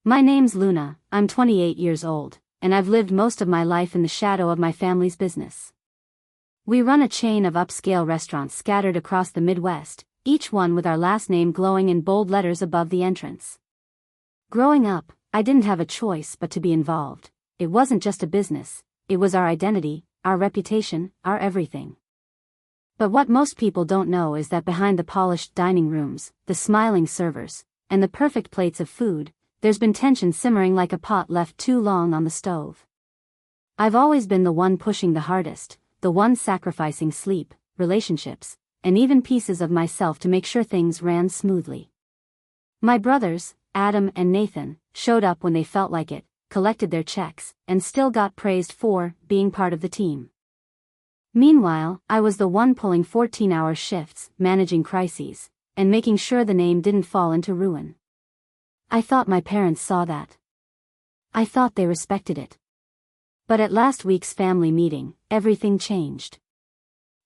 My name's Luna, I'm 28 years old, and I've lived most of my life in the shadow of my family's business. We run a chain of upscale restaurants scattered across the Midwest, each one with our last name glowing in bold letters above the entrance. Growing up, I didn't have a choice but to be involved. It wasn't just a business, it was our identity, our reputation, our everything. But what most people don't know is that behind the polished dining rooms, the smiling servers, and the perfect plates of food, there's been tension simmering like a pot left too long on the stove. I've always been the one pushing the hardest, the one sacrificing sleep, relationships, and even pieces of myself to make sure things ran smoothly. My brothers, Adam and Nathan, showed up when they felt like it, collected their checks, and still got praised for being part of the team. Meanwhile, I was the one pulling 14-hour shifts, managing crises, and making sure the name didn't fall into ruin. I thought my parents saw that. I thought they respected it. But at last week's family meeting, everything changed.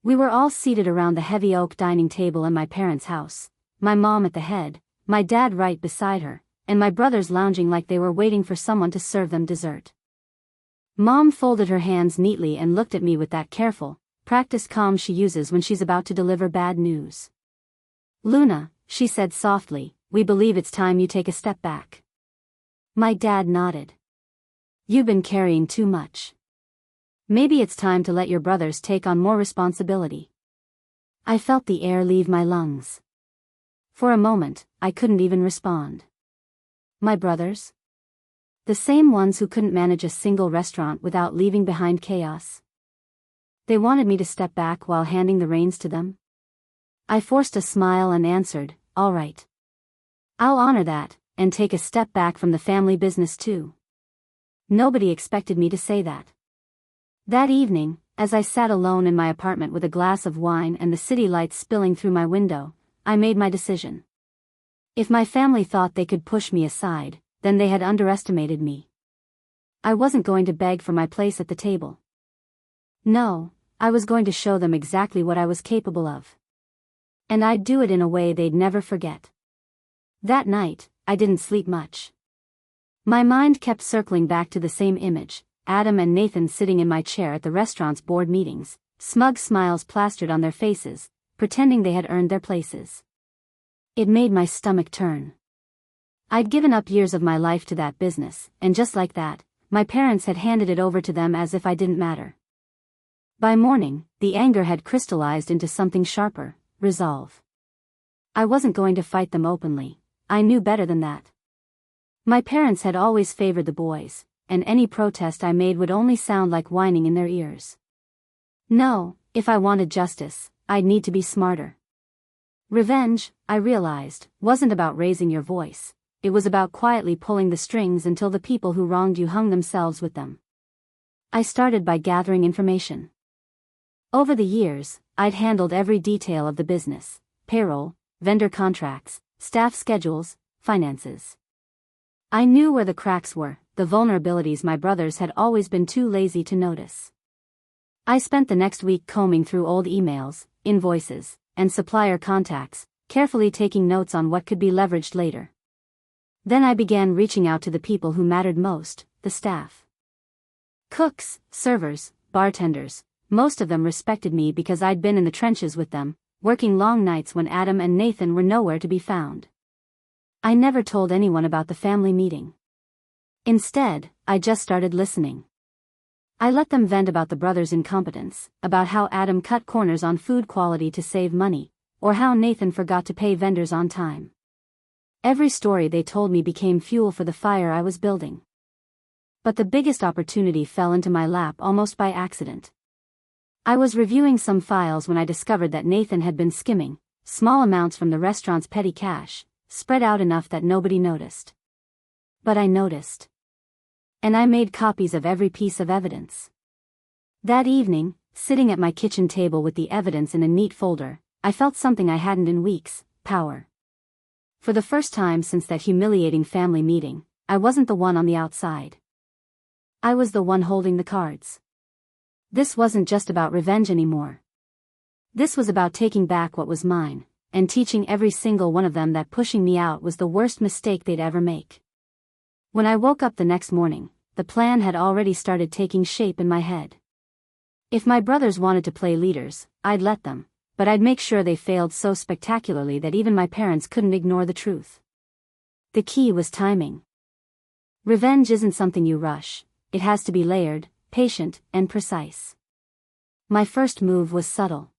We were all seated around the heavy oak dining table in my parents' house, my mom at the head, my dad right beside her, and my brothers lounging like they were waiting for someone to serve them dessert. Mom folded her hands neatly and looked at me with that careful, practiced calm she uses when she's about to deliver bad news. "Luna," she said softly, "we believe it's time you take a step back." My dad nodded. "You've been carrying too much. Maybe it's time to let your brothers take on more responsibility." I felt the air leave my lungs. For a moment, I couldn't even respond. My brothers? The same ones who couldn't manage a single restaurant without leaving behind chaos. They wanted me to step back while handing the reins to them. I forced a smile and answered, "All right. I'll honor that, and take a step back from the family business too." Nobody expected me to say that. That evening, as I sat alone in my apartment with a glass of wine and the city lights spilling through my window, I made my decision. If my family thought they could push me aside, then they had underestimated me. I wasn't going to beg for my place at the table. No, I was going to show them exactly what I was capable of. And I'd do it in a way they'd never forget. That night, I didn't sleep much. My mind kept circling back to the same image, Adam and Nathan sitting in my chair at the restaurant's board meetings, smug smiles plastered on their faces, pretending they had earned their places. It made my stomach turn. I'd given up years of my life to that business, and just like that, my parents had handed it over to them as if I didn't matter. By morning, the anger had crystallized into something sharper, resolve. I wasn't going to fight them openly, I knew better than that. My parents had always favored the boys, and any protest I made would only sound like whining in their ears. No, if I wanted justice, I'd need to be smarter. Revenge, I realized, wasn't about raising your voice, it was about quietly pulling the strings until the people who wronged you hung themselves with them. I started by gathering information. Over the years, I'd handled every detail of the business: payroll, vendor contracts, staff schedules, finances. I knew where the cracks were, the vulnerabilities my brothers had always been too lazy to notice. I spent the next week combing through old emails, invoices, and supplier contacts, carefully taking notes on what could be leveraged later. Then I began reaching out to the people who mattered most, the staff. Cooks, servers, bartenders, most of them respected me because I'd been in the trenches with them, working long nights when Adam and Nathan were nowhere to be found. I never told anyone about the family meeting. Instead, I just started listening. I let them vent about the brothers' incompetence, about how Adam cut corners on food quality to save money, or how Nathan forgot to pay vendors on time. Every story they told me became fuel for the fire I was building. But the biggest opportunity fell into my lap almost by accident. I was reviewing some files when I discovered that Nathan had been skimming small amounts from the restaurant's petty cash, spread out enough that nobody noticed. But I noticed. And I made copies of every piece of evidence. That evening, sitting at my kitchen table with the evidence in a neat folder, I felt something I hadn't in weeks: power. For the first time since that humiliating family meeting, I wasn't the one on the outside. I was the one holding the cards. This wasn't just about revenge anymore. This was about taking back what was mine, and teaching every single one of them that pushing me out was the worst mistake they'd ever make. When I woke up the next morning, the plan had already started taking shape in my head. If my brothers wanted to play leaders, I'd let them, but I'd make sure they failed so spectacularly that even my parents couldn't ignore the truth. The key was timing. Revenge isn't something you rush, it has to be layered, patient, and precise. My first move was subtle.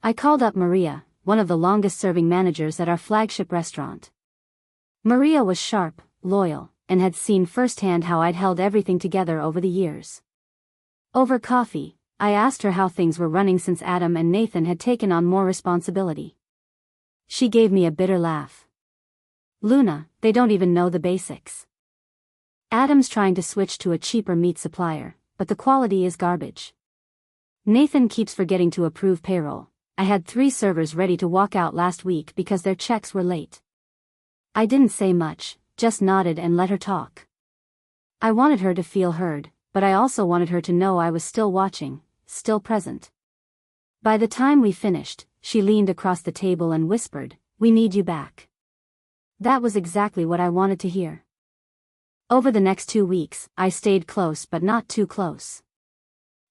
I called up Maria, one of the longest-serving managers at our flagship restaurant. Maria was sharp, loyal, and had seen firsthand how I'd held everything together over the years. Over coffee, I asked her how things were running since Adam and Nathan had taken on more responsibility. She gave me a bitter laugh. "Luna, they don't even know the basics. Adam's trying to switch to a cheaper meat supplier, but the quality is garbage. Nathan keeps forgetting to approve payroll. I had 3 servers ready to walk out last week because their checks were late." I didn't say much, just nodded and let her talk. I wanted her to feel heard, but I also wanted her to know I was still watching, still present. By the time we finished, she leaned across the table and whispered, "We need you back." That was exactly what I wanted to hear. Over the next 2 weeks, I stayed close but not too close.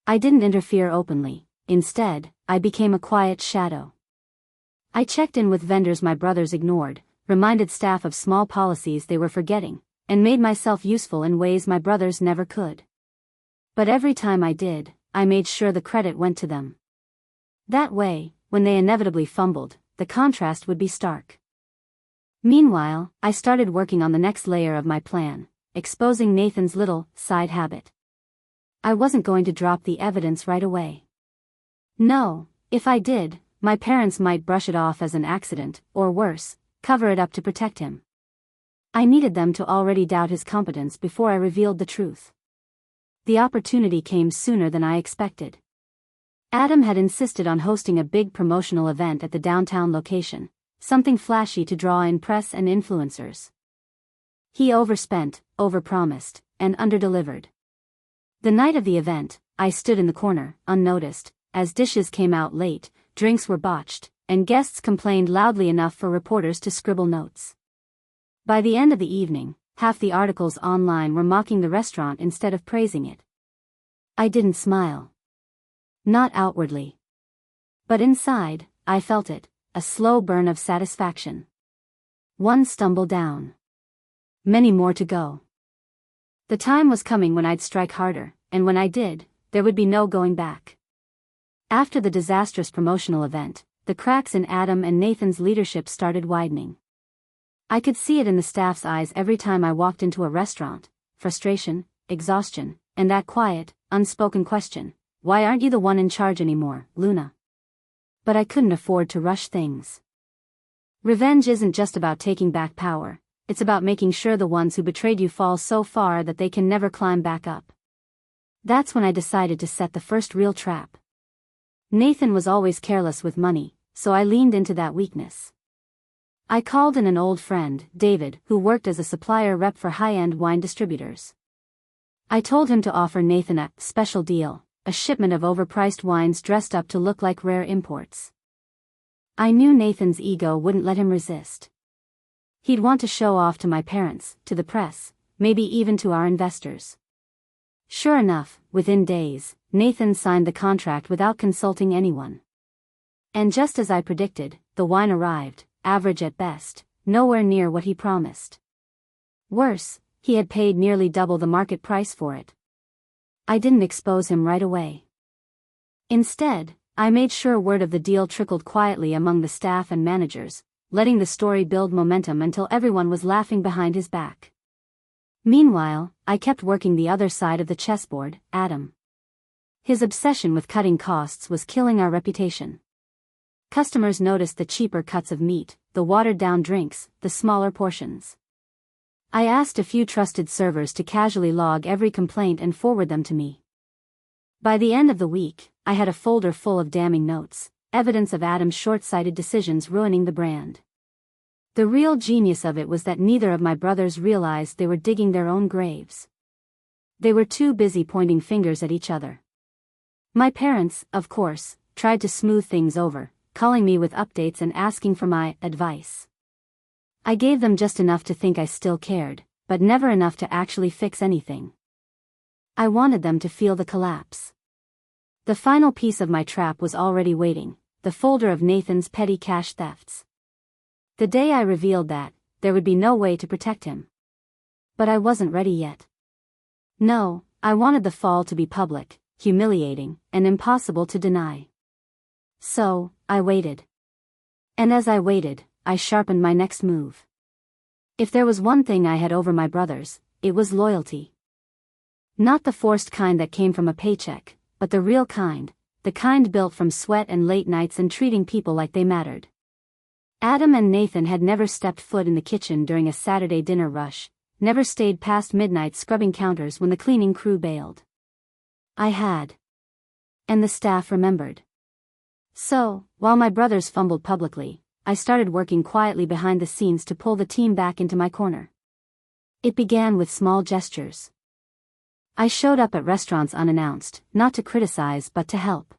I didn't interfere openly, instead, I became a quiet shadow. I checked in with vendors my brothers ignored, reminded staff of small policies they were forgetting, and made myself useful in ways my brothers never could. But every time I did, I made sure the credit went to them. That way, when they inevitably fumbled, the contrast would be stark. Meanwhile, I started working on the next layer of my plan, exposing Nathan's little side habit. I wasn't going to drop the evidence right away. No, if I did, my parents might brush it off as an accident, or worse, cover it up to protect him. I needed them to already doubt his competence before I revealed the truth. The opportunity came sooner than I expected. Adam had insisted on hosting a big promotional event at the downtown location, something flashy to draw in press and influencers. He overspent, overpromised, and underdelivered. The night of the event, I stood in the corner, unnoticed, as dishes came out late, drinks were botched, and guests complained loudly enough for reporters to scribble notes. By the end of the evening, half the articles online were mocking the restaurant instead of praising it. I didn't smile. Not outwardly. But inside, I felt it, a slow burn of satisfaction. One stumble down. Many more to go. The time was coming when I'd strike harder, and when I did, there would be no going back. After the disastrous promotional event, the cracks in Adam and Nathan's leadership started widening. I could see it in the staff's eyes every time I walked into a restaurant: frustration, exhaustion, and that quiet, unspoken question, "Why aren't you the one in charge anymore, Luna?" But I couldn't afford to rush things. Revenge isn't just about taking back power, it's about making sure the ones who betrayed you fall so far that they can never climb back up. That's when I decided to set the first real trap. Nathan was always careless with money, so I leaned into that weakness. I called in an old friend, David, who worked as a supplier rep for high-end wine distributors. I told him to offer Nathan a special deal, a shipment of overpriced wines dressed up to look like rare imports. I knew Nathan's ego wouldn't let him resist. He'd want to show off to my parents, to the press, maybe even to our investors. Sure enough, within days, Nathan signed the contract without consulting anyone. And just as I predicted, the wine arrived, average at best, nowhere near what he promised. Worse, he had paid nearly double the market price for it. I didn't expose him right away. Instead, I made sure word of the deal trickled quietly among the staff and managers, letting the story build momentum until everyone was laughing behind his back. Meanwhile, I kept working the other side of the chessboard, Adam. His obsession with cutting costs was killing our reputation. Customers noticed the cheaper cuts of meat, the watered-down drinks, the smaller portions. I asked a few trusted servers to casually log every complaint and forward them to me. By the end of the week, I had a folder full of damning notes, evidence of Adam's short-sighted decisions ruining the brand. The real genius of it was that neither of my brothers realized they were digging their own graves. They were too busy pointing fingers at each other. My parents, of course, tried to smooth things over, calling me with updates and asking for my advice. I gave them just enough to think I still cared, but never enough to actually fix anything. I wanted them to feel the collapse. The final piece of my trap was already waiting, the folder of Nathan's petty cash thefts. The day I revealed that, there would be no way to protect him. But I wasn't ready yet. No, I wanted the fall to be public, humiliating, and impossible to deny. So, I waited. And as I waited, I sharpened my next move. If there was one thing I had over my brothers, it was loyalty. Not the forced kind that came from a paycheck, but the real kind, the kind built from sweat and late nights and treating people like they mattered. Adam and Nathan had never stepped foot in the kitchen during a Saturday dinner rush, never stayed past midnight scrubbing counters when the cleaning crew bailed. I had. And the staff remembered. So, while my brothers fumbled publicly, I started working quietly behind the scenes to pull the team back into my corner. It began with small gestures. I showed up at restaurants unannounced, not to criticize but to help.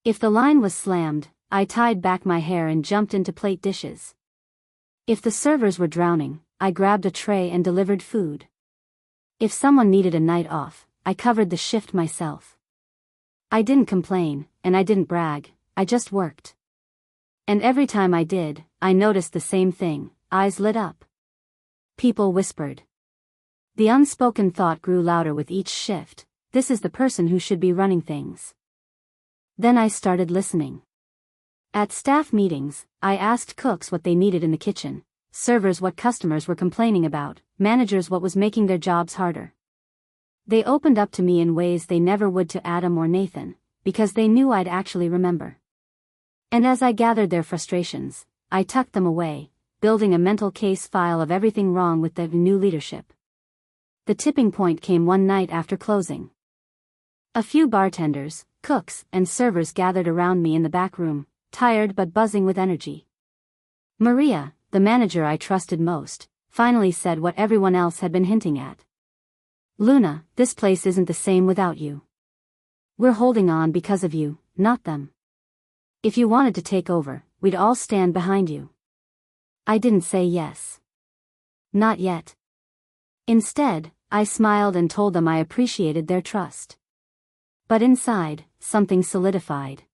If the line was slammed, I tied back my hair and jumped in to plate dishes. If the servers were drowning, I grabbed a tray and delivered food. If someone needed a night off, I covered the shift myself. I didn't complain, and I didn't brag, I just worked. And every time I did, I noticed the same thing, eyes lit up. People whispered. The unspoken thought grew louder with each shift, this is the person who should be running things. Then I started listening. At staff meetings, I asked cooks what they needed in the kitchen, servers what customers were complaining about, managers what was making their jobs harder. They opened up to me in ways they never would to Adam or Nathan, because they knew I'd actually remember. And as I gathered their frustrations, I tucked them away, building a mental case file of everything wrong with the new leadership. The tipping point came one night after closing. A few bartenders, cooks, and servers gathered around me in the back room, tired but buzzing with energy. Maria, the manager I trusted most, finally said what everyone else had been hinting at. Luna, this place isn't the same without you. We're holding on because of you, not them. If you wanted to take over, we'd all stand behind you. I didn't say yes. Not yet. Instead, I smiled and told them I appreciated their trust. But inside, something solidified.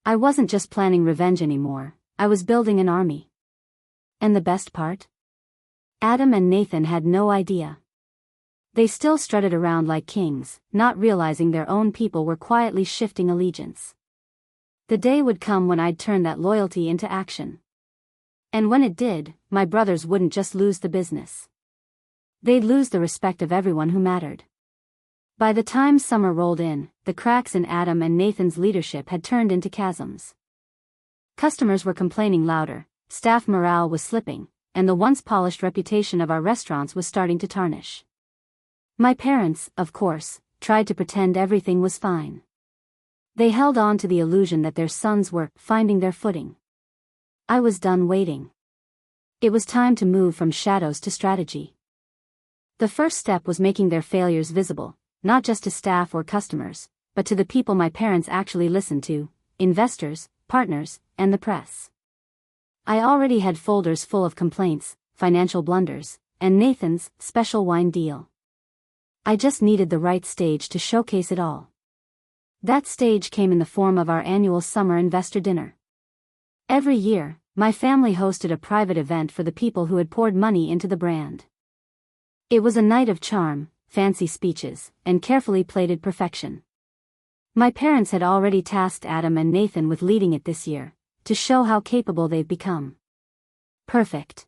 I wasn't just planning revenge anymore, I was building an army. And the best part? Adam and Nathan had no idea. They still strutted around like kings, not realizing their own people were quietly shifting allegiance. The day would come when I'd turn that loyalty into action. And when it did, my brothers wouldn't just lose the business. They'd lose the respect of everyone who mattered. By the time summer rolled in, the cracks in Adam and Nathan's leadership had turned into chasms. Customers were complaining louder, staff morale was slipping, and the once polished reputation of our restaurants was starting to tarnish. My parents, of course, tried to pretend everything was fine. They held on to the illusion that their sons were finding their footing. I was done waiting. It was time to move from shadows to strategy. The first step was making their failures visible, not just to staff or customers, but to the people my parents actually listened to, investors, partners, and the press. I already had folders full of complaints, financial blunders, and Nathan's special wine deal. I just needed the right stage to showcase it all. That stage came in the form of our annual summer investor dinner. Every year, my family hosted a private event for the people who had poured money into the brand. It was a night of charm, fancy speeches, and carefully plated perfection. My parents had already tasked Adam and Nathan with leading it this year, to show how capable they've become. Perfect.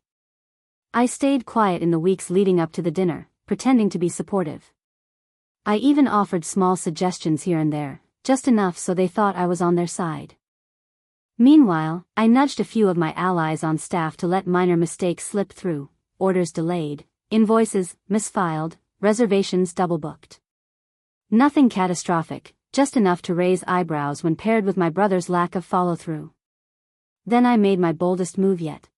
I stayed quiet in the weeks leading up to the dinner, pretending to be supportive. I even offered small suggestions here and there, just enough so they thought I was on their side. Meanwhile, I nudged a few of my allies on staff to let minor mistakes slip through, orders delayed, invoices misfiled, reservations double-booked. Nothing catastrophic, just enough to raise eyebrows when paired with my brother's lack of follow-through. Then I made my boldest move yet.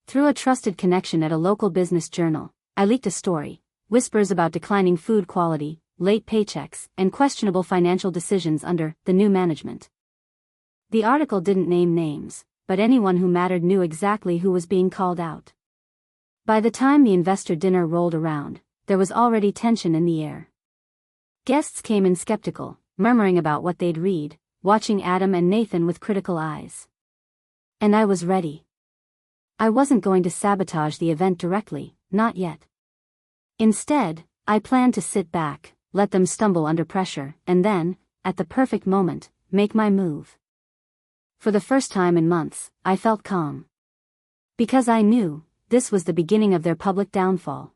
Through a trusted connection at a local business journal, I leaked a story, whispers about declining food quality, late paychecks, and questionable financial decisions under the new management. The article didn't name names, but anyone who mattered knew exactly who was being called out. By the time the investor dinner rolled around, there was already tension in the air. Guests came in skeptical, murmuring about what they'd read, watching Adam and Nathan with critical eyes. And I was ready. I wasn't going to sabotage the event directly, not yet. Instead, I planned to sit back, let them stumble under pressure, and then, at the perfect moment, make my move. For the first time in months, I felt calm. Because I knew, this was the beginning of their public downfall.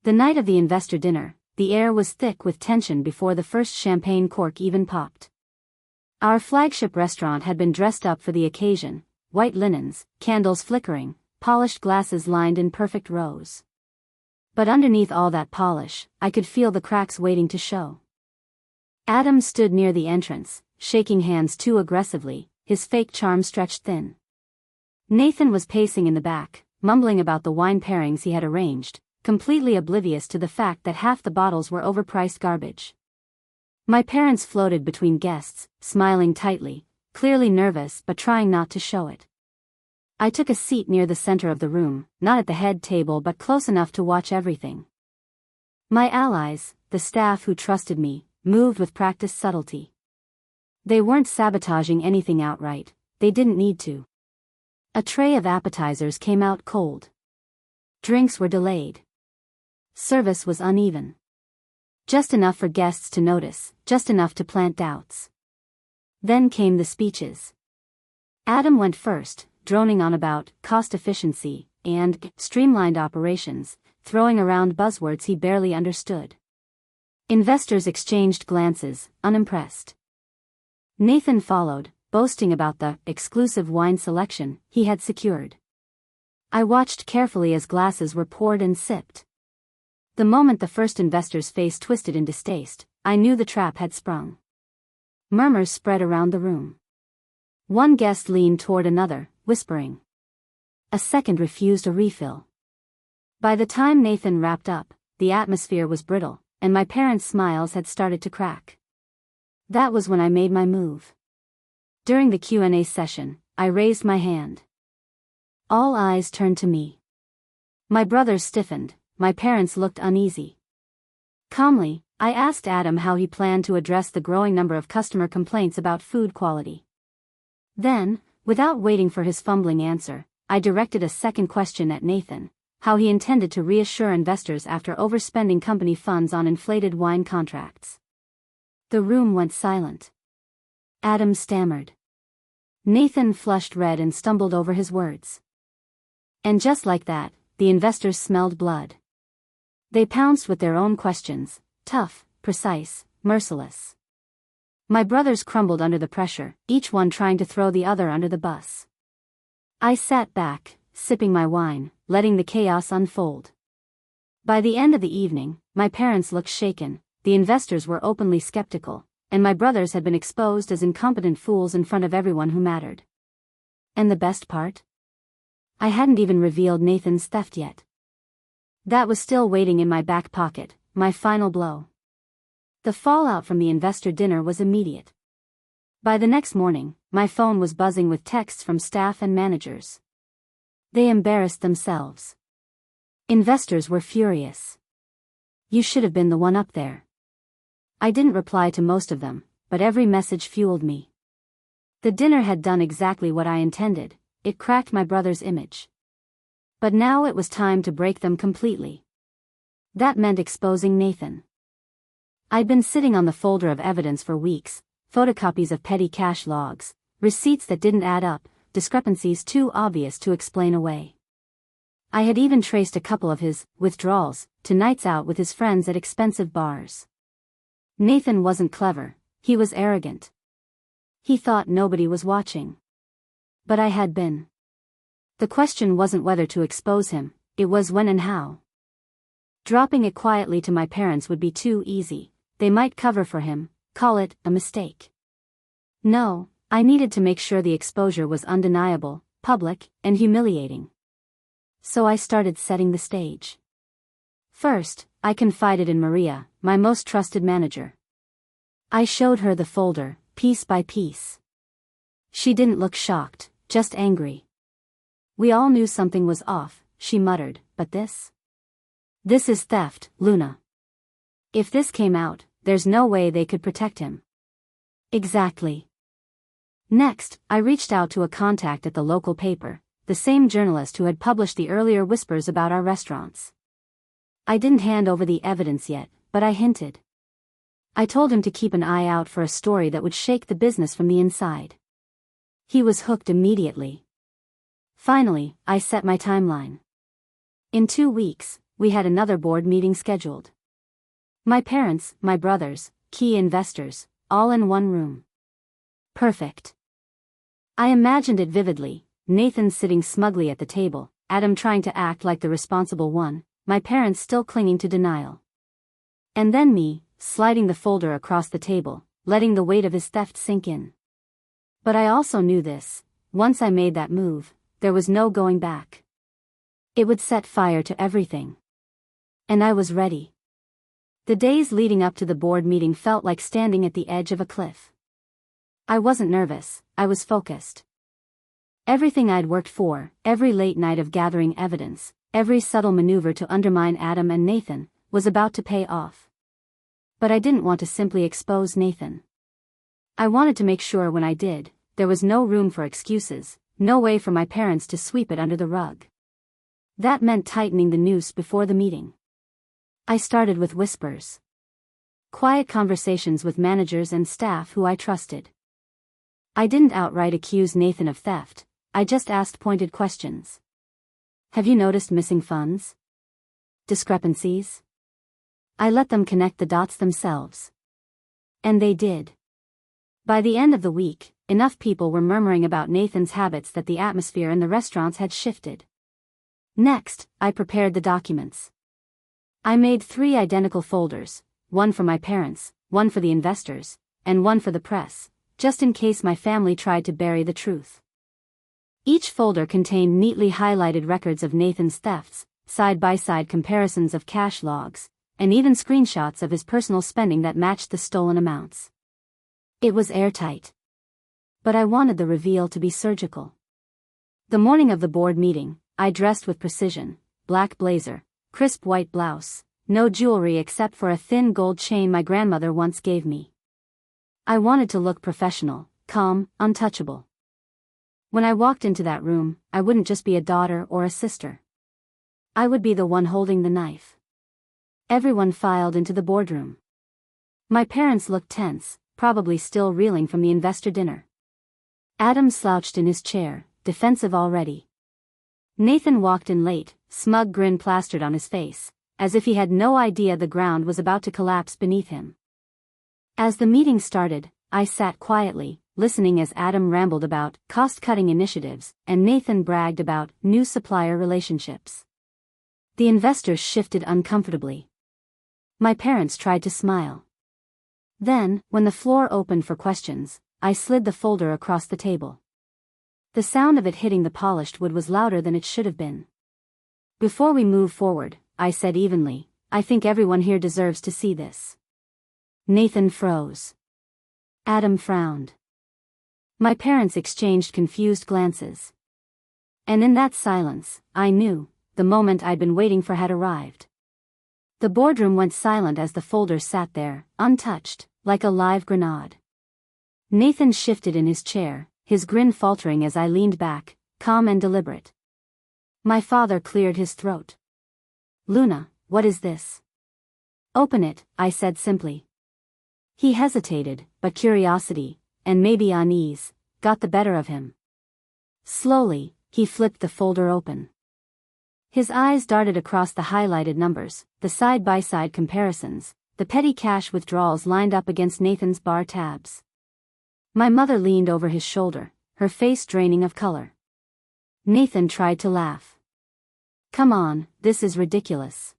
The night of the investor dinner, the air was thick with tension before the first champagne cork even popped. Our flagship restaurant had been dressed up for the occasion, white linens, candles flickering, polished glasses lined in perfect rows. But underneath all that polish, I could feel the cracks waiting to show. Adam stood near the entrance, shaking hands too aggressively, his fake charm stretched thin. Nathan was pacing in the back, mumbling about the wine pairings he had arranged, completely oblivious to the fact that half the bottles were overpriced garbage. My parents floated between guests, smiling tightly, clearly nervous but trying not to show it. I took a seat near the center of the room, not at the head table but close enough to watch everything. My allies, the staff who trusted me, moved with practiced subtlety. They weren't sabotaging anything outright, they didn't need to. A tray of appetizers came out cold. Drinks were delayed. Service was uneven. Just enough for guests to notice, just enough to plant doubts. Then came the speeches. Adam went first, droning on about cost efficiency and streamlined operations, throwing around buzzwords he barely understood. Investors exchanged glances, unimpressed. Nathan followed, boasting about the exclusive wine selection he had secured. I watched carefully as glasses were poured and sipped. The moment the first investor's face twisted in distaste, I knew the trap had sprung. Murmurs spread around the room. One guest leaned toward another, whispering. A second refused a refill. By the time Nathan wrapped up, the atmosphere was brittle, and my parents' smiles had started to crack. That was when I made my move. During the Q&A session, I raised my hand. All eyes turned to me. My brothers stiffened, my parents looked uneasy. Calmly, I asked Adam how he planned to address the growing number of customer complaints about food quality. Then, without waiting for his fumbling answer, I directed a second question at Nathan, how he intended to reassure investors after overspending company funds on inflated wine contracts. The room went silent. Adam stammered. Nathan flushed red and stumbled over his words. And just like that, the investors smelled blood. They pounced with their own questions, tough, precise, merciless. My brothers crumbled under the pressure, each one trying to throw the other under the bus. I sat back, sipping my wine, letting the chaos unfold. By the end of the evening, my parents looked shaken, the investors were openly skeptical, and my brothers had been exposed as incompetent fools in front of everyone who mattered. And the best part? I hadn't even revealed Nathan's theft yet. That was still waiting in my back pocket, my final blow. The fallout from the investor dinner was immediate. By the next morning, my phone was buzzing with texts from staff and managers. They embarrassed themselves. Investors were furious. You should have been the one up there. I didn't reply to most of them, but every message fueled me. The dinner had done exactly what I intended, it cracked my brother's image. But now it was time to break them completely. That meant exposing Nathan. I'd been sitting on the folder of evidence for weeks, photocopies of petty cash logs, receipts that didn't add up, discrepancies too obvious to explain away. I had even traced a couple of his withdrawals to nights out with his friends at expensive bars. Nathan wasn't clever, he was arrogant. He thought nobody was watching. But I had been. The question wasn't whether to expose him, it was when and how. Dropping it quietly to my parents would be too easy, they might cover for him, call it a mistake. No, I needed to make sure the exposure was undeniable, public, and humiliating. So I started setting the stage. First, I confided in Maria, my most trusted manager. I showed her the folder, piece by piece. She didn't look shocked, just angry. We all knew something was off, she muttered, but this? This is theft, Luna. If this came out, there's no way they could protect him. Exactly. Next, I reached out to a contact at the local paper, the same journalist who had published the earlier whispers about our restaurants. I didn't hand over the evidence yet, but I hinted. I told him to keep an eye out for a story that would shake the business from the inside. He was hooked immediately. Finally, I set my timeline. In 2 weeks, we had another board meeting scheduled. My parents, my brothers, key investors, all in one room. Perfect. I imagined it vividly, Nathan sitting smugly at the table, Adam trying to act like the responsible one, my parents still clinging to denial. And then me, sliding the folder across the table, letting the weight of his theft sink in. But I also knew this: once I made that move, there was no going back. It would set fire to everything. And I was ready. The days leading up to the board meeting felt like standing at the edge of a cliff. I wasn't nervous, I was focused. Everything I'd worked for, every late night of gathering evidence, every subtle maneuver to undermine Adam and Nathan, was about to pay off. But I didn't want to simply expose Nathan. I wanted to make sure when I did, there was no room for excuses, no way for my parents to sweep it under the rug. That meant tightening the noose before the meeting. I started with whispers. Quiet conversations with managers and staff who I trusted. I didn't outright accuse Nathan of theft, I just asked pointed questions. Have you noticed missing funds? Discrepancies? I let them connect the dots themselves. And they did. By the end of the week, enough people were murmuring about Nathan's habits that the atmosphere in the restaurants had shifted. Next, I prepared the documents. I made 3 identical folders, one for my parents, one for the investors, and one for the press, just in case my family tried to bury the truth. Each folder contained neatly highlighted records of Nathan's thefts, side-by-side comparisons of cash logs, and even screenshots of his personal spending that matched the stolen amounts. It was airtight. But I wanted the reveal to be surgical. The morning of the board meeting, I dressed with precision: black blazer, crisp white blouse, no jewelry except for a thin gold chain my grandmother once gave me. I wanted to look professional, calm, untouchable. When I walked into that room, I wouldn't just be a daughter or a sister. I would be the one holding the knife. Everyone filed into the boardroom. My parents looked tense, probably still reeling from the investor dinner. Adam slouched in his chair, defensive already. Nathan walked in late, smug grin plastered on his face, as if he had no idea the ground was about to collapse beneath him. As the meeting started, I sat quietly, listening as Adam rambled about cost-cutting initiatives, and Nathan bragged about new supplier relationships. The investors shifted uncomfortably. My parents tried to smile. Then, when the floor opened for questions, I slid the folder across the table. The sound of it hitting the polished wood was louder than it should have been. Before we move forward, I said evenly, I think everyone here deserves to see this. Nathan froze. Adam frowned. My parents exchanged confused glances. And in that silence, I knew, the moment I'd been waiting for had arrived. The boardroom went silent as the folder sat there, untouched, like a live grenade. Nathan shifted in his chair, his grin faltering as I leaned back, calm and deliberate. My father cleared his throat. Luna, what is this? Open it, I said simply. He hesitated, but curiosity, and maybe unease, got the better of him. Slowly, he flipped the folder open. His eyes darted across the highlighted numbers, the side-by-side comparisons, the petty cash withdrawals lined up against Nathan's bar tabs. My mother leaned over his shoulder, her face draining of color. Nathan tried to laugh. Come on, this is ridiculous.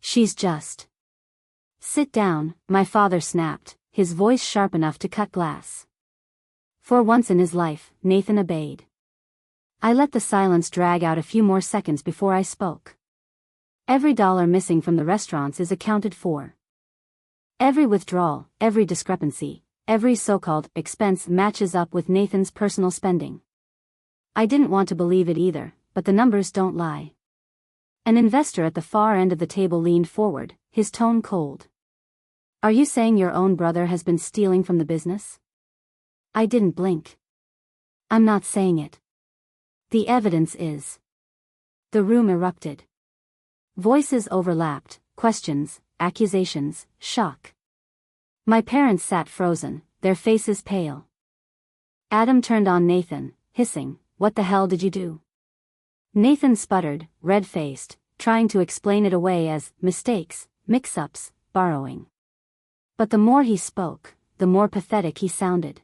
She's just. Sit down, my father snapped, his voice sharp enough to cut glass. For once in his life, Nathan obeyed. I let the silence drag out a few more seconds before I spoke. Every dollar missing from the restaurants is accounted for. Every withdrawal, every discrepancy, every so-called expense matches up with Nathan's personal spending. I didn't want to believe it either, but the numbers don't lie. An investor at the far end of the table leaned forward, his tone cold. Are you saying your own brother has been stealing from the business? I didn't blink. I'm not saying it. The evidence is. The room erupted. Voices overlapped, questions, accusations, shock. My parents sat frozen, their faces pale. Adam turned on Nathan, hissing, "What the hell did you do?" Nathan sputtered, red-faced, trying to explain it away as mistakes, mix-ups, borrowing. But the more he spoke, the more pathetic he sounded.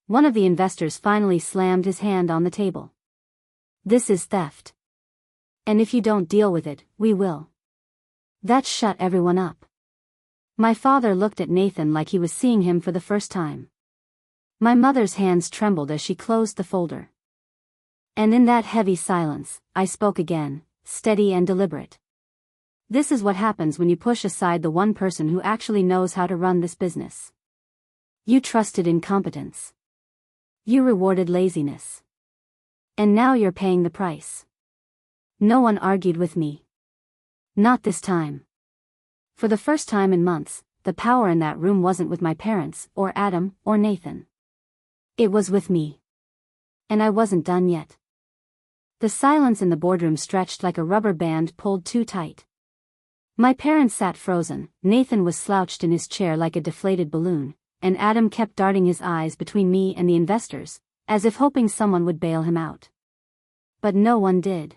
One of the investors finally slammed his hand on the table. This is theft. And if you don't deal with it, we will. That shut everyone up. My father looked at Nathan like he was seeing him for the first time. My mother's hands trembled as she closed the folder. And in that heavy silence, I spoke again, steady and deliberate. This is what happens when you push aside the one person who actually knows how to run this business. You trusted incompetence. You rewarded laziness. And now you're paying the price. No one argued with me. Not this time. For the first time in months, the power in that room wasn't with my parents, or Adam, or Nathan. It was with me. And I wasn't done yet. The silence in the boardroom stretched like a rubber band pulled too tight. My parents sat frozen, Nathan was slouched in his chair like a deflated balloon, and Adam kept darting his eyes between me and the investors, as if hoping someone would bail him out. But no one did.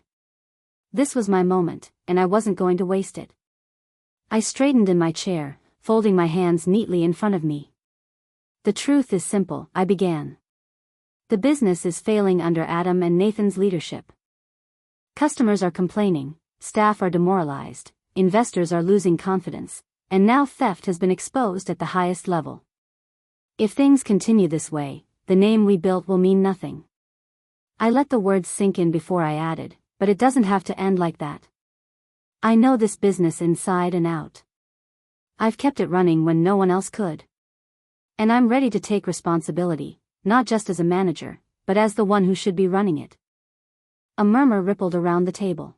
This was my moment, and I wasn't going to waste it. I straightened in my chair, folding my hands neatly in front of me. The truth is simple, I began. The business is failing under Adam and Nathan's leadership. Customers are complaining, staff are demoralized, investors are losing confidence, and now theft has been exposed at the highest level. If things continue this way, the name we built will mean nothing. I let the words sink in before I added, but it doesn't have to end like that. I know this business inside and out. I've kept it running when no one else could. And I'm ready to take responsibility, not just as a manager, but as the one who should be running it. A murmur rippled around the table.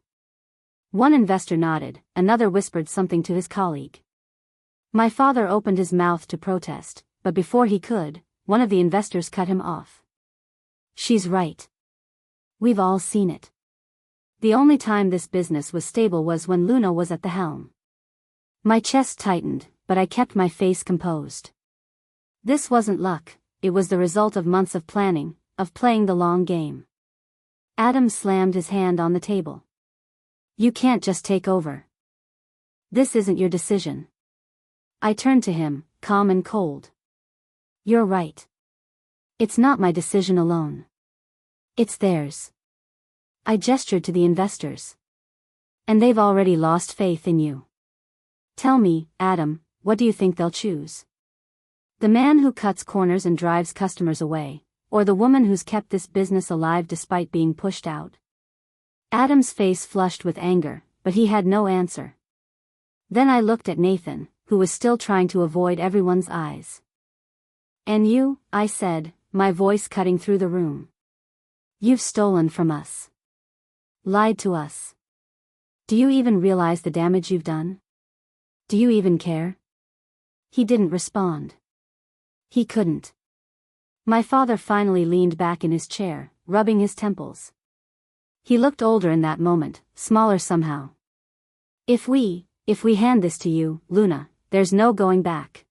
One investor nodded, another whispered something to his colleague. My father opened his mouth to protest, but before he could, one of the investors cut him off. She's right. We've all seen it. The only time this business was stable was when Luna was at the helm. My chest tightened, but I kept my face composed. This wasn't luck, it was the result of months of planning, of playing the long game. Adam slammed his hand on the table. You can't just take over. This isn't your decision. I turned to him, calm and cold. You're right. It's not my decision alone. It's theirs. I gestured to the investors. And they've already lost faith in you. Tell me, Adam, what do you think they'll choose? The man who cuts corners and drives customers away, or the woman who's kept this business alive despite being pushed out? Adam's face flushed with anger, but he had no answer. Then I looked at Nathan, who was still trying to avoid everyone's eyes. And you, I said, my voice cutting through the room. You've stolen from us. Lied to us. Do you even realize the damage you've done? Do you even care? He didn't respond. He couldn't. My father finally leaned back in his chair, rubbing his temples. He looked older in that moment, smaller somehow. If we hand this to you, Luna, there's no going back.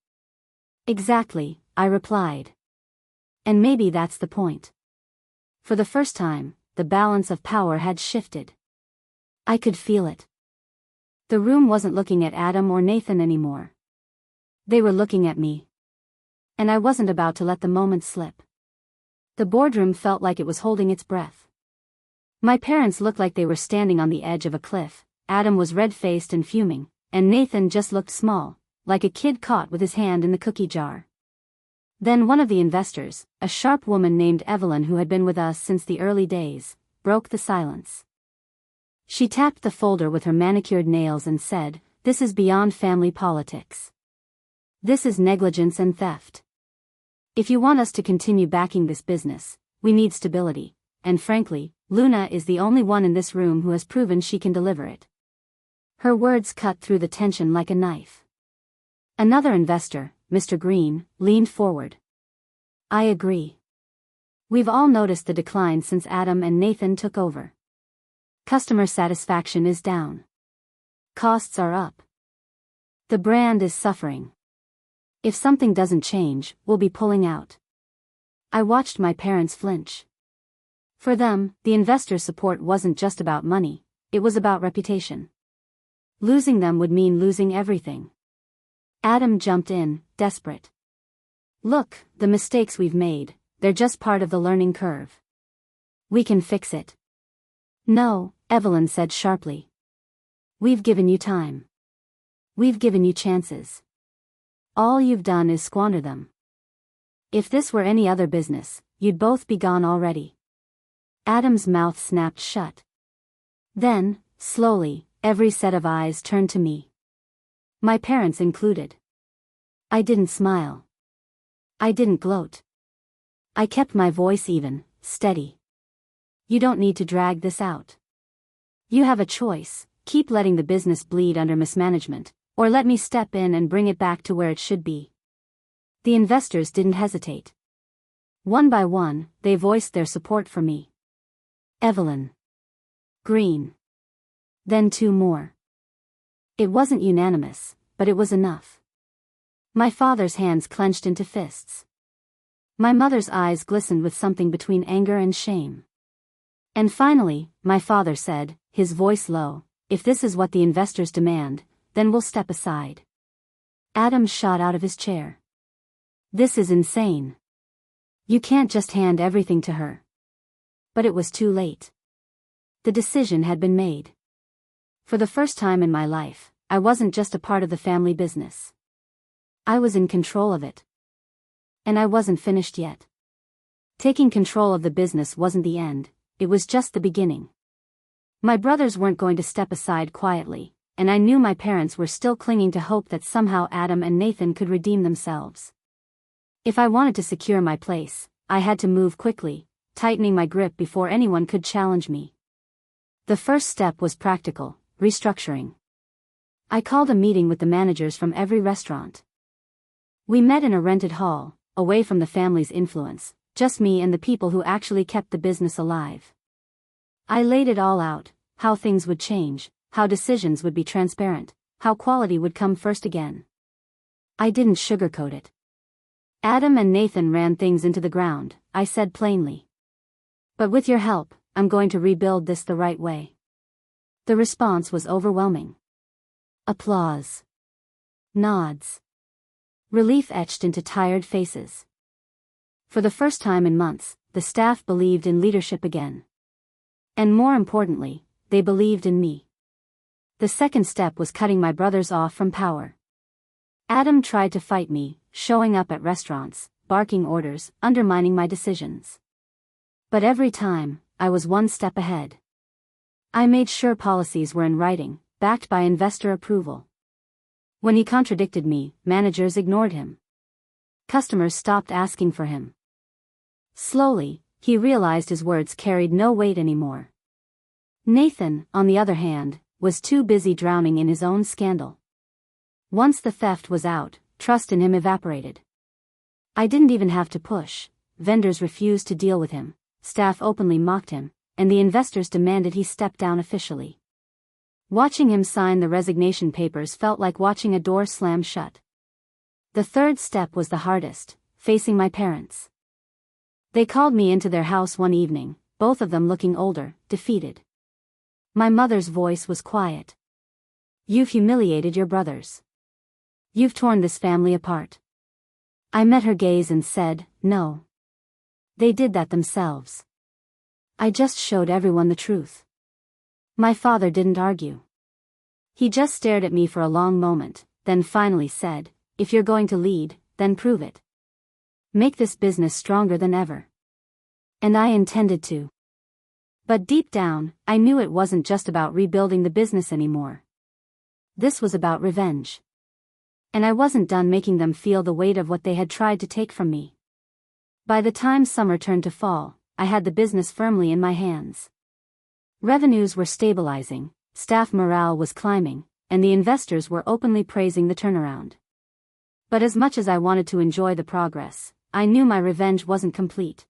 Exactly, I replied. And maybe that's the point. For the first time, the balance of power had shifted. I could feel it. The room wasn't looking at Adam or Nathan anymore. They were looking at me. And I wasn't about to let the moment slip. The boardroom felt like it was holding its breath. My parents looked like they were standing on the edge of a cliff, Adam was red-faced and fuming, and Nathan just looked small, like a kid caught with his hand in the cookie jar. Then one of the investors, a sharp woman named Evelyn who had been with us since the early days, broke the silence. She tapped the folder with her manicured nails and said, "This is beyond family politics. This is negligence and theft. If you want us to continue backing this business, we need stability, and frankly, Luna is the only one in this room who has proven she can deliver it." Her words cut through the tension like a knife. Another investor, Mr. Green, leaned forward. "I agree. We've all noticed the decline since Adam and Nathan took over. Customer satisfaction is down. Costs are up. The brand is suffering. If something doesn't change, we'll be pulling out." I watched my parents flinch. For them, the investor support wasn't just about money, it was about reputation. Losing them would mean losing everything. Adam jumped in, desperate. "Look, the mistakes we've made, they're just part of the learning curve. We can fix it." "No," Evelyn said sharply. "We've given you time. We've given you chances. All you've done is squander them. If this were any other business, you'd both be gone already." Adam's mouth snapped shut. Then, slowly, every set of eyes turned to me. My parents included. I didn't smile. I didn't gloat. I kept my voice even, steady. "You don't need to drag this out. You have a choice: keep letting the business bleed under mismanagement, or let me step in and bring it back to where it should be." The investors didn't hesitate. One by one, they voiced their support for me. Evelyn. Green. Then two more. It wasn't unanimous, but it was enough. My father's hands clenched into fists. My mother's eyes glistened with something between anger and shame. And finally, my father said, his voice low, "If this is what the investors demand, then we'll step aside." Adam shot out of his chair. "This is insane. You can't just hand everything to her." But it was too late. The decision had been made. For the first time in my life, I wasn't just a part of the family business. I was in control of it. And I wasn't finished yet. Taking control of the business wasn't the end, it was just the beginning. My brothers weren't going to step aside quietly, and I knew my parents were still clinging to hope that somehow Adam and Nathan could redeem themselves. If I wanted to secure my place, I had to move quickly, tightening my grip before anyone could challenge me. The first step was practical: restructuring. I called a meeting with the managers from every restaurant. We met in a rented hall, away from the family's influence, just me and the people who actually kept the business alive. I laid it all out: how things would change, how decisions would be transparent, how quality would come first again. I didn't sugarcoat it. "Adam and Nathan ran things into the ground," I said plainly. "But with your help, I'm going to rebuild this the right way." The response was overwhelming. Applause. Nods. Relief etched into tired faces. For the first time in months, the staff believed in leadership again. And more importantly, they believed in me. The second step was cutting my brothers off from power. Adam tried to fight me, showing up at restaurants, barking orders, undermining my decisions. But every time, I was one step ahead. I made sure policies were in writing, backed by investor approval. When he contradicted me, managers ignored him. Customers stopped asking for him. Slowly, he realized his words carried no weight anymore. Nathan, on the other hand, was too busy drowning in his own scandal. Once the theft was out, trust in him evaporated. I didn't even have to push. Vendors refused to deal with him, staff openly mocked him, and the investors demanded he step down officially. Watching him sign the resignation papers felt like watching a door slam shut. The third step was the hardest: facing my parents. They called me into their house one evening, both of them looking older, defeated. My mother's voice was quiet. "You've humiliated your brothers. You've torn this family apart." I met her gaze and said, "No. They did that themselves. I just showed everyone the truth." My father didn't argue. He just stared at me for a long moment, then finally said, "If you're going to lead, then prove it. Make this business stronger than ever." And I intended to. But deep down, I knew it wasn't just about rebuilding the business anymore. This was about revenge. And I wasn't done making them feel the weight of what they had tried to take from me. By the time summer turned to fall, I had the business firmly in my hands. Revenues were stabilizing, staff morale was climbing, and the investors were openly praising the turnaround. But as much as I wanted to enjoy the progress, I knew my revenge wasn't complete.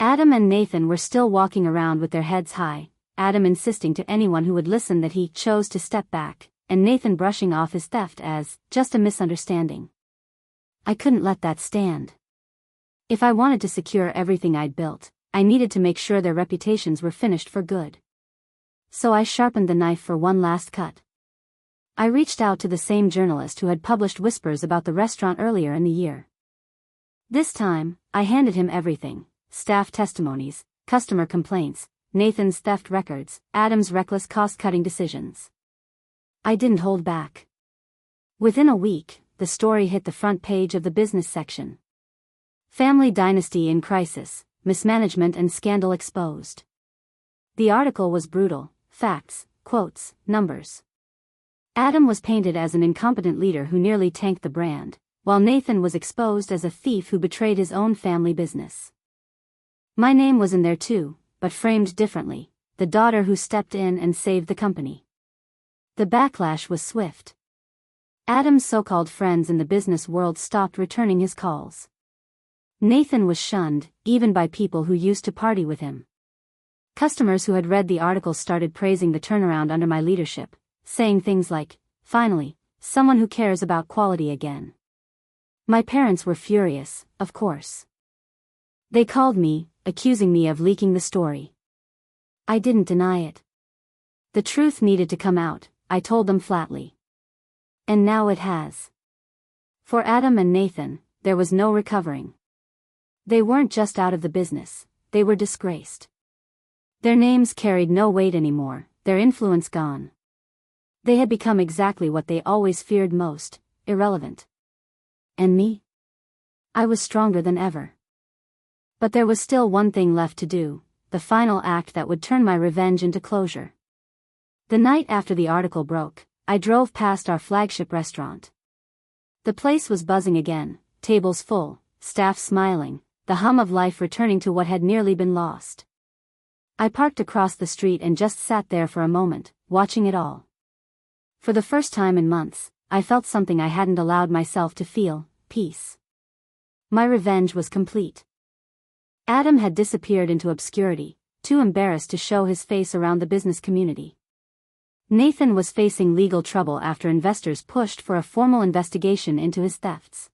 Adam and Nathan were still walking around with their heads high, Adam insisting to anyone who would listen that he chose to step back, and Nathan brushing off his theft as just a misunderstanding. I couldn't let that stand. If I wanted to secure everything I'd built, I needed to make sure their reputations were finished for good. So I sharpened the knife for one last cut. I reached out to the same journalist who had published whispers about the restaurant earlier in the year. This time, I handed him everything: staff testimonies, customer complaints, Nathan's theft records, Adam's reckless cost-cutting decisions. I didn't hold back. Within a week, the story hit the front page of the business section. Family dynasty in crisis, mismanagement and scandal exposed. The article was brutal: facts, quotes, numbers. Adam was painted as an incompetent leader who nearly tanked the brand, while Nathan was exposed as a thief who betrayed his own family business. My name was in there too, but framed differently: the daughter who stepped in and saved the company. The backlash was swift. Adam's so-called friends in the business world stopped returning his calls. Nathan was shunned, even by people who used to party with him. Customers who had read the article started praising the turnaround under my leadership, saying things like, "Finally, someone who cares about quality again." My parents were furious, of course. They called me, accusing me of leaking the story. I didn't deny it. The truth needed to come out, I told them flatly. And now it has. For Adam and Nathan, there was no recovering. They weren't just out of the business, they were disgraced. Their names carried no weight anymore, their influence gone. They had become exactly what they always feared most: irrelevant. And me? I was stronger than ever. But there was still one thing left to do, the final act that would turn my revenge into closure. The night after the article broke, I drove past our flagship restaurant. The place was buzzing again, tables full, staff smiling, the hum of life returning to what had nearly been lost. I parked across the street and just sat there for a moment, watching it all. For the first time in months, I felt something I hadn't allowed myself to feel: peace. My revenge was complete. Adam had disappeared into obscurity, too embarrassed to show his face around the business community. Nathan was facing legal trouble after investors pushed for a formal investigation into his thefts.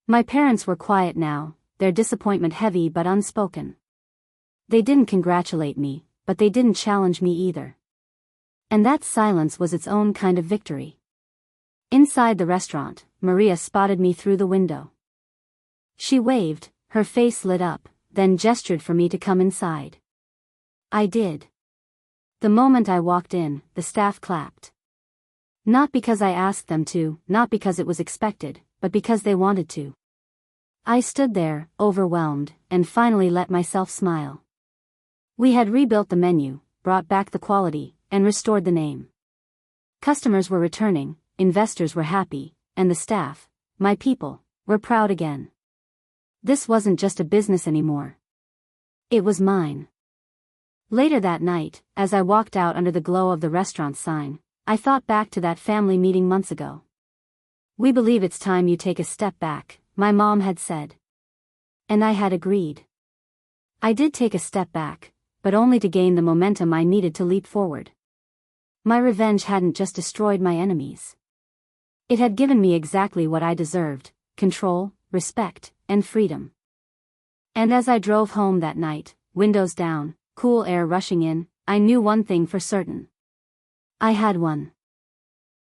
My parents were quiet now, their disappointment heavy but unspoken. They didn't congratulate me, but they didn't challenge me either. And that silence was its own kind of victory. Inside the restaurant, Maria spotted me through the window. She waved, her face lit up, then gestured for me to come inside. I did. The moment I walked in, the staff clapped. Not because I asked them to, not because it was expected, but because they wanted to. I stood there, overwhelmed, and finally let myself smile. We had rebuilt the menu, brought back the quality, and restored the name. Customers were returning, investors were happy, and the staff, my people, were proud again. This wasn't just a business anymore. It was mine. Later that night, as I walked out under the glow of the restaurant sign, I thought back to that family meeting months ago. "We believe it's time you take a step back," my mom had said. And I had agreed. I did take a step back, but only to gain the momentum I needed to leap forward. My revenge hadn't just destroyed my enemies. It had given me exactly what I deserved: control, respect, and freedom. And as I drove home that night, windows down, cool air rushing in, I knew one thing for certain. I had won.